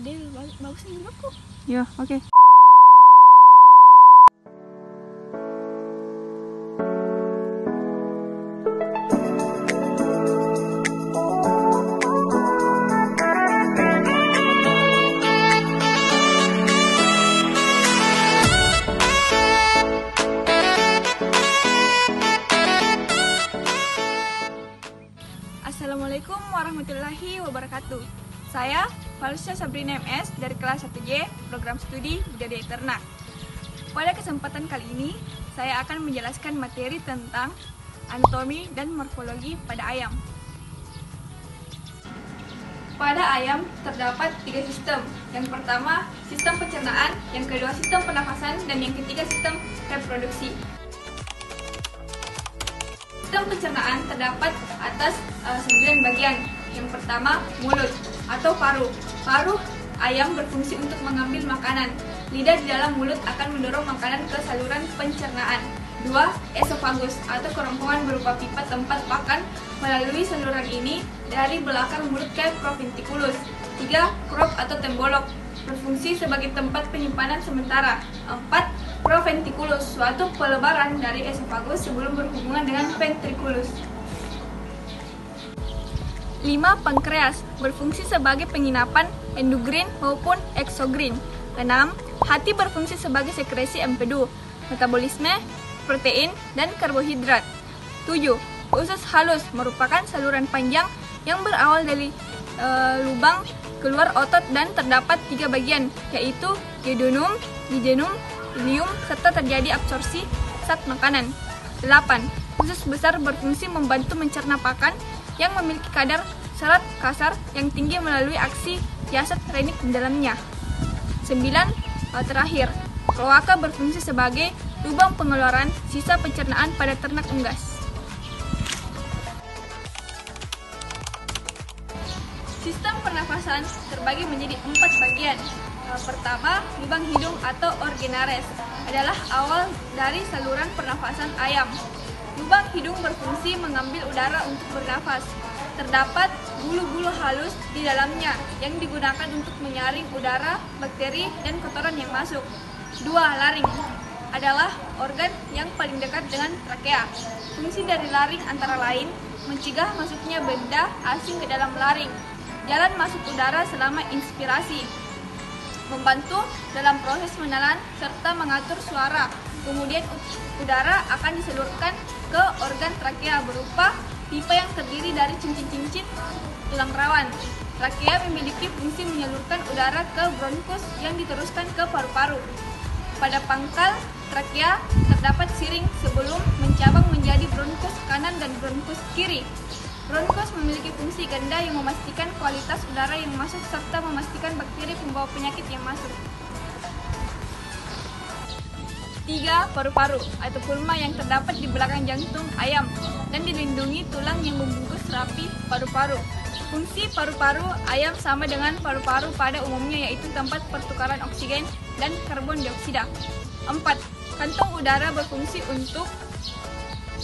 Del, bagus nih aku. Ya, oke. Assalamualaikum warahmatullahi wabarakatuh. Saya Falusya Sabrina MS dari kelas 1J Program Studi Budidaya Ternak. Pada kesempatan kali ini, saya akan menjelaskan materi tentang anatomi dan morfologi pada ayam. Pada ayam terdapat 3 sistem. Yang pertama, sistem pencernaan, yang kedua sistem pernafasan, dan yang ketiga sistem reproduksi. Sistem pencernaan terdapat atas 9 bagian. Yang pertama, mulut atau paru. Paru ayam berfungsi untuk mengambil makanan. Lidah di dalam mulut akan mendorong makanan ke saluran pencernaan. 2. Esofagus atau kerongkongan berupa pipa tempat pakan melalui saluran ini dari belakang mulut ke proventriculus. 3. Crop atau tembolok berfungsi sebagai tempat penyimpanan sementara. 4. Proventriculus, suatu pelebaran dari esofagus sebelum berhubungan dengan ventriculus. 5. Pankreas berfungsi sebagai penginapan endokrin maupun eksogrin. 6. Hati berfungsi sebagai sekresi empedu, metabolisme, protein, dan karbohidrat. 7. Usus halus merupakan saluran panjang yang berawal dari lubang keluar otot dan terdapat 3 bagian, yaitu duodenum, jejunum, ileum, serta terjadi absorpsi zat makanan. 8. Usus besar berfungsi membantu mencerna pakan yang memiliki kadar serat kasar yang tinggi melalui aksi siasat renik di dalamnya. 9. Terakhir, kloaka berfungsi sebagai lubang pengeluaran sisa pencernaan pada ternak unggas. Sistem pernafasan terbagi menjadi 4 bagian. Pertama, lubang hidung atau originaris adalah awal dari saluran pernafasan ayam. Lubang hidung berfungsi mengambil udara untuk bernafas. Terdapat bulu-bulu halus di dalamnya yang digunakan untuk menyaring udara, bakteri, dan kotoran yang masuk. 2. Laring adalah organ yang paling dekat dengan trakea. Fungsi dari laring antara lain mencegah masuknya benda asing ke dalam laring, jalan masuk udara selama inspirasi, membantu dalam proses menelan serta mengatur suara. Kemudian udara akan disalurkan ke organ trakea berupa pipa yang terdiri dari cincin-cincin tulang rawan. Trakea memiliki fungsi menyalurkan udara ke bronkus yang diteruskan ke paru-paru. Pada pangkal trakea terdapat siring sebelum mencabang menjadi bronkus kanan dan bronkus kiri. Bronkus memiliki fungsi ganda yang memastikan kualitas udara yang masuk serta memastikan bakteri pembawa penyakit yang masuk. 3. Paru-paru atau pulma yang terdapat di belakang jantung ayam dan dilindungi tulang yang membungkus rapi paru-paru. Fungsi paru-paru ayam sama dengan paru-paru pada umumnya, yaitu tempat pertukaran oksigen dan karbon dioksida. 4. Kantong udara berfungsi untuk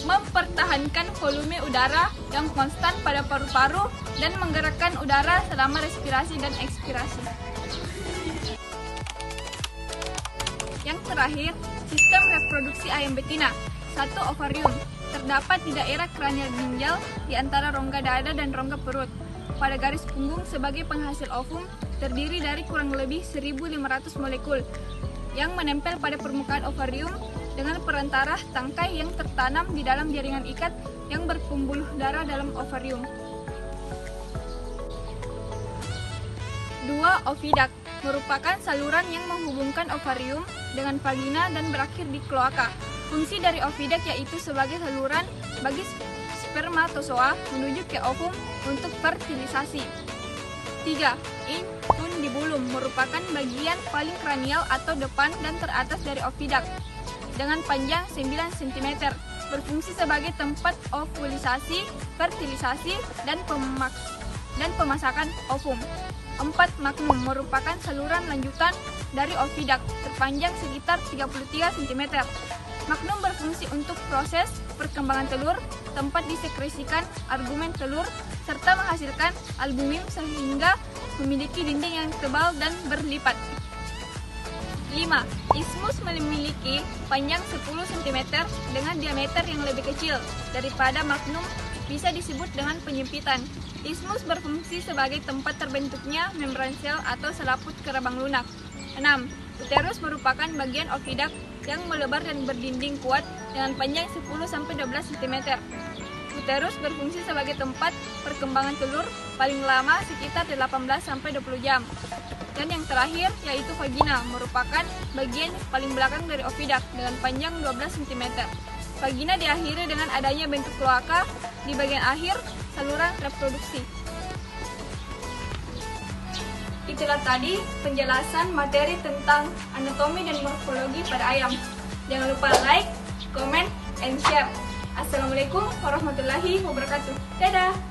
mempertahankan volume udara yang konstan pada paru-paru dan menggerakkan udara selama respirasi dan ekspirasi. Yang terakhir, sistem reproduksi ayam betina. 1. Ovarium terdapat di daerah kranial ginjal di antara rongga dada dan rongga perut. Pada garis punggung sebagai penghasil ovum terdiri dari kurang lebih 1.500 molekul yang menempel pada permukaan ovarium dengan perantara tangkai yang tertanam di dalam jaringan ikat yang berpembuluh darah dalam ovarium. 2. Oviduct merupakan saluran yang menghubungkan ovarium dengan vagina dan berakhir di kloaka. Fungsi dari oviduct yaitu sebagai saluran bagi spermatozoa menuju ke ovum untuk fertilisasi. 3. Infundibulum merupakan bagian paling kranial atau depan dan teratas dari oviduct dengan panjang 9 cm, berfungsi sebagai tempat ovulisasi, fertilisasi, dan pemasakan ovum. 4. Magnum merupakan saluran lanjutan dari oviduct, terpanjang sekitar 33 cm. Magnum berfungsi untuk proses perkembangan telur, tempat disekresikan argumen telur, serta menghasilkan albumin sehingga memiliki dinding yang tebal dan berlipat. 5. Isthmus memiliki panjang 10 cm dengan diameter yang lebih kecil daripada magnum, bisa disebut dengan penyempitan. Isthmus berfungsi sebagai tempat terbentuknya membran sel atau selaput kerabang lunak. 6. Uterus merupakan bagian ovidak yang melebar dan berdinding kuat dengan panjang 10-12 cm. Uterus berfungsi sebagai tempat perkembangan telur paling lama sekitar 18-20 jam. Dan yang terakhir yaitu vagina, merupakan bagian paling belakang dari ovidak dengan panjang 12 cm. Vagina diakhiri dengan adanya bentuk kloaka di bagian akhir saluran reproduksi. Itulah tadi penjelasan materi tentang anatomi dan morfologi pada ayam. Jangan lupa like, comment, and share. Assalamualaikum warahmatullahi wabarakatuh. Dadah!